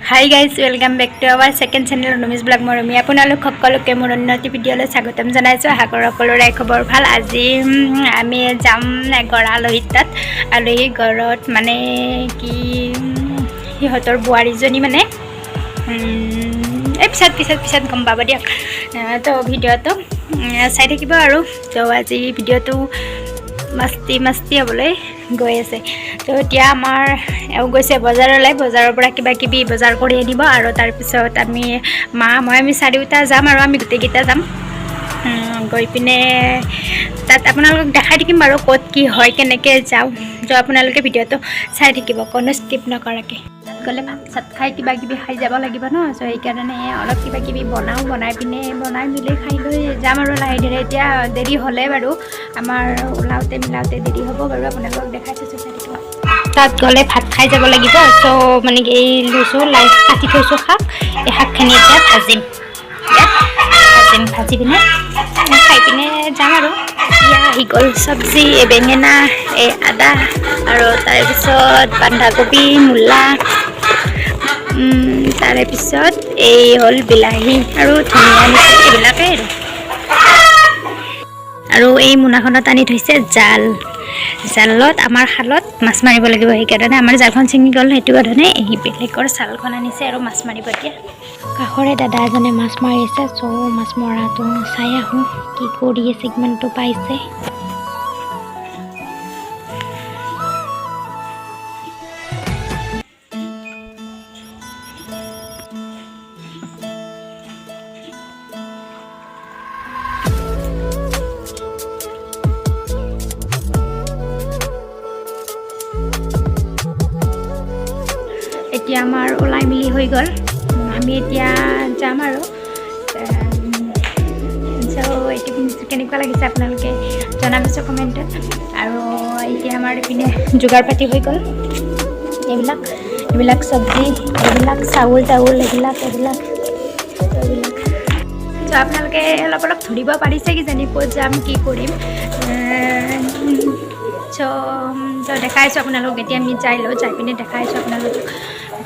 Hi guys, welcome back to our second channel Assamese blog Morumi. আপোনালোক সকলোকে মোৰ উন্নতি ভিডিঅ'লৈ স্বাগতম জনাইছো। আশা কৰোঁ সকলোৰে খবৰ ভাল। আজি আমি যাম এগৰা আলহীৰ তাত। আলহী ঘৰত মানে কি সিহঁতৰ বোৱাৰীজনী মানে এই পিছত গম পাব দিয়ক। তো ভিডিঅ'টো চাই থাকিব আৰু তো আজি ভিডিঅ'টো মাস্তি হ'বলৈ গৈ আছে। তো এতিয়া আমাৰ গৈছে বজাৰলৈ, বজাৰৰ পৰা কিবা বজাৰ কৰি আনিব আৰু তাৰপিছত আমি চাৰিওটা যাম আৰু আমি গোটেইকেইটা যাম। গৈ পিনে তাত আপোনালোকক দেখাই থাকিম বাৰু ক'ত কি হয়, কেনেকৈ যাওঁ। তো আপোনালোকে ভিডিঅ'টো চাই থাকিব, কোনো স্কিপ নকৰাকৈ। তাত গ'লে ভাত চাত খাই কিবা খাই যাব লাগিব ন। চ' সেইকাৰণে অলপ কিবা বনাই মেলি খাই লৈ যাম আৰু লাহে ধীৰে। এতিয়া দেৰি হ'লে বাৰু আমাৰ ওলাওঁতে দেৰি হ'ব বাৰু, আপোনালোকক দেখাই থৈছোঁ চাই থাকিব। তাত গ'লে ভাত খাই যাব লাগিব। চ' মানে কি এই লৈছোঁ কাটি থৈছোঁ শাক, এই শাকখিনি এতিয়া ভাজি পিনে খাই পিনে যাম আৰু। এতিয়া আহি গ'ল চব্জি, বেঙেনা, এই আদা আৰু তাৰপিছত বন্ধাকবি, মূলা, তাৰে পিছত এই হ'ল বিলাহী আৰু ধনিয়া নিচি এইবিলাকেই আৰু এই মোনাখনত আনি থৈছে জালত আমাৰ শালত মাছ মাৰিব লাগিব। সেইকাৰণে আমাৰ জালখন ছিঙি গ'ল, সেইটো কাৰণে এই বেলেগৰ ছালখন আনিছে আৰু মাছ মাৰিব এতিয়া। কাষৰে দাদা এজনে মাছ মাৰি আছে। চ' মাছ মৰাটো চাই আহোঁ কি কৰি আছে, কিমানটো পাইছে। এতিয়া আমাৰ ওলাই মিলি হৈ গ'ল, আমি এতিয়া যাম আৰু। এইটো কেনেকুৱা লাগিছে আপোনালোকে জনাবিছোঁ কমেণ্টত। আৰু এতিয়া আমাৰ এইপিনে যোগাৰ পাতি হৈ গ'ল, এইবিলাক চব্জি, এইবিলাক চাউল এইবিলাক চ' আপোনালোকে অলপ ধৰিব পাৰিছে কিজানি ক'ত যাম, কি কৰিম। চ' দেখাইছোঁ আপোনালোকক। এতিয়া আমি যাই পিনে দেখাইছোঁ আপোনালোকক।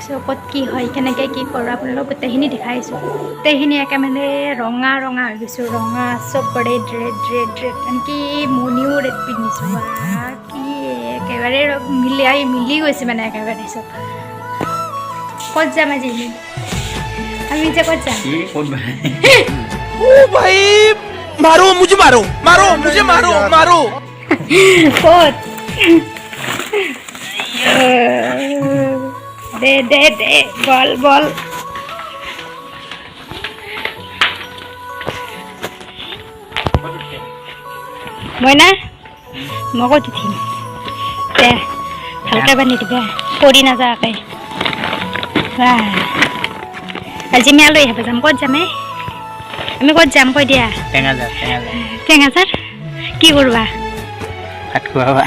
চ' ক'ত কি হয়, কেনেকৈ কি কৰোঁ আপোনালোকক গোটেইখিনি দেখাইছোঁ। গোটেইখিনি একেবাৰে ৰঙা হৈ গৈছোঁ, ৰঙা চবৰে ৰেড আনকি মণিও ৰেড পিন্ধিছোঁ। কি একেবাৰে মিলি গৈছে মানে একেবাৰে চব। ক'ত যাম আজি আমি যে ক'ত যাম? ओ भाई मारो मुझे मारो ক'ত? দে বল মই ক'ত উঠিম? দে ভালকৈ বান্ধি দিবা, পৰি নাযাৱাকৈ। আজি আমি আলহী খাব যাম। ক'ত যাম? আমি ক'ত যাম কৈ দিয়া। টেঙাজাৰ কি কৰবা? ভাত খোৱাবা।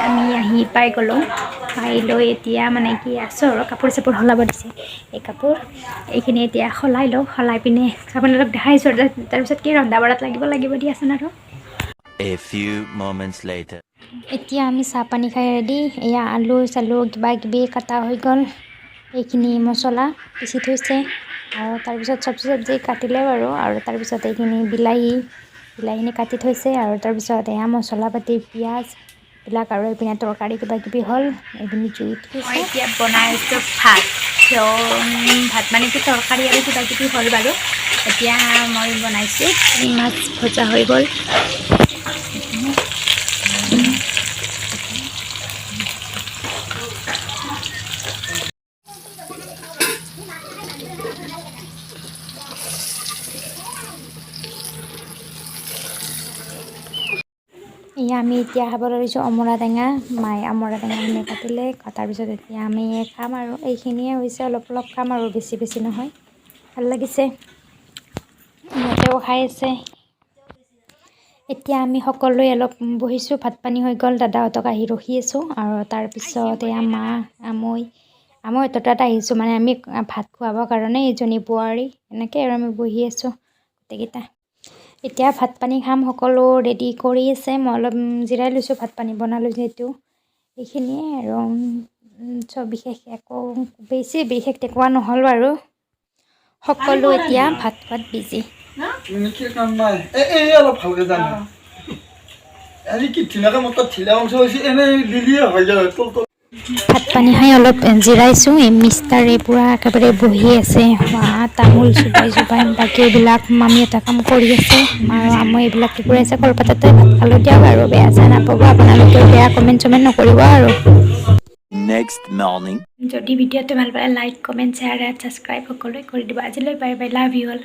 আমি আহি পাই গ'লোঁ, পাই লৈ এতিয়া মানে কি আছোঁ আৰু কাপোৰ চাপোৰ সলাব দিছে। এই কাপোৰ এইখিনি এতিয়া সলাই পিনে আপোনালোকক দেখাইছোঁ। তাৰপিছত কি ৰন্ধা বঢ়াত লাগিব দিয়াচোন আৰু। A few moments later. এতিয়া আমি চাহ পানী খাই ৰেডি। এয়া আলু চালু কিবা কাটা হৈ গ'ল, এইখিনি মছলা পিচি থৈছে আৰু তাৰপিছত চব্জি কাটিলে বাৰু। আৰু তাৰপিছত এইখিনি বিলাহীখিনি কাটি থৈছে আৰু তাৰপিছত এয়া মছলা পাতি পিঁয়াজবিলাক আৰু এইপিনে তৰকাৰী কিবা হ'ল, এইখিনি জুইত থৈছে। এতিয়া বনাই আছোঁ ভাত মানে কি তৰকাৰী আৰু কিবা হ'ল বাৰু। এতিয়া মই বনাইছোঁ মাছ ভজা হৈ গ'ল। এয়া আমি এতিয়া খাব লৈছোঁ অমৰা টেঙা। মায়ে অমৰা টেঙাখিনি কাটিলে, কটাৰ পিছত এতিয়া আমি খাম আৰু। এইখিনিয়ে হৈছে, অলপ খাম আৰু, বেছি নহয়। ভাল লাগিছে, সিহঁতেও খাই আছে। এতিয়া আমি সকলোৱে অলপ বহিছোঁ, ভাত পানী হৈ গ'ল, দাদাহঁতক আহি ৰখি আছোঁ। আৰু তাৰপিছত এয়া আমৈহঁতৰ তাত আহিছোঁ, মানে আমি ভাত খুৱাবৰ কাৰণে। এইজনী বোৱাৰী এনেকৈ আৰু আমি বহি আছোঁ গোটেইকেইটা। এতিয়া ভাত পানী খাম সকলো ৰেডি কৰি আছে মই অলপ জিৰাই লৈছোঁ ভাত পানী বনালোঁ যিহেতু এইখিনিয়ে আৰু চব বিশেষ একো বেছি বিশেষ দেখুওৱা নহ'ল আৰু সকলো এতিয়া ভাত খোৱাত বিজি অলপ ভালকে জান আজি কি ধুনীয়াকে মোৰ তাত ঢিলা অংশ হৈছে এনে দিলিয়ে হৈ যায় ভাত পানী খাই অলপ জিৰাইছোঁ এই মিষ্টাৰে পূৰা একেবাৰে বহি আছে তামোল চুবাই বাকী এইবিলাক মামী এটা কাম কৰি আছে আৰু মই এইবিলাক কি কৰি আছে কলপাতাতে ভাত খালোঁ দিয়ক আৰু বেয়া চেয়া নাপাব আপোনালোকেও বেয়া কমেণ্ট চমেণ্ট নকৰিব আৰু Next morning. যদি ভিডিঅ'টো ভাল পালে like comment share and subscribe সকলোৱে কৰি দিব আজিলৈ bye bye love you all